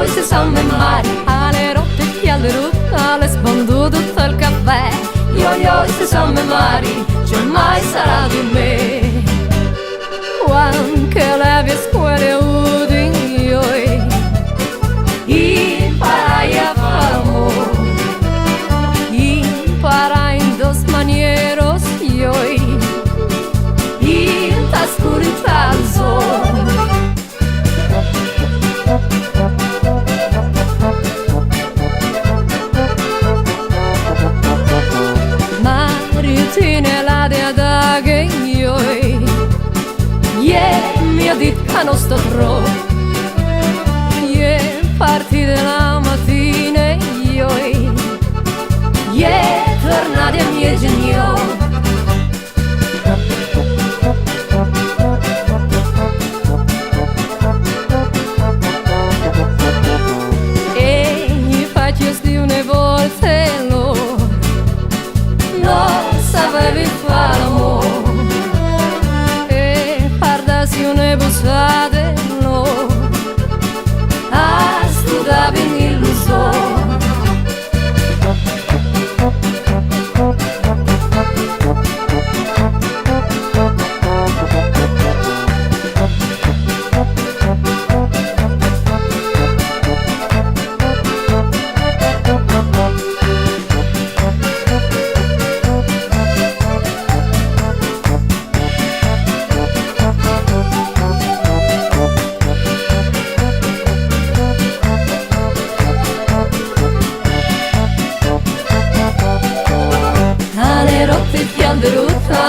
io se somme mari, alle rotte che alle rotte, alle spondu tutto il caffè. Io se somme mari, c'è mai sarà di me. Anche le mie scuole udi io imparai a fare amore, imparai in dos manieros io in ta scurità al sol. Maritine la de che io mi ha detto che non sto troppo. Parti della mattina io tornati a miei genitori. E gli faccio di una volta lo sapevi fare l'amore. Si une busate no a studiare in illusione.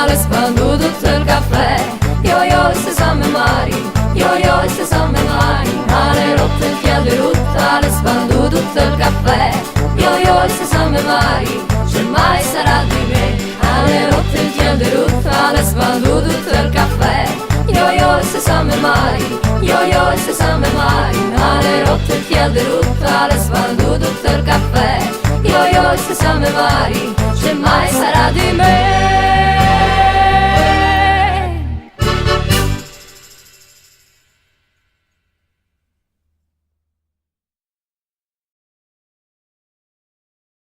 Le spandu tutto il caffè. Io se somme mari, io se somme mari, alle rotte il chiede rutta, le spandu tutto il caffè. Io se somme mari, c'è mai sarà di me. Alle rotte il chiede rutta, le spandu tutto il caffè. Io se somme mari, io se somme mari, alle rotte il chiede rutta, le spandu tutto il caffè. Io se somme mari, c'è mai sarà di me.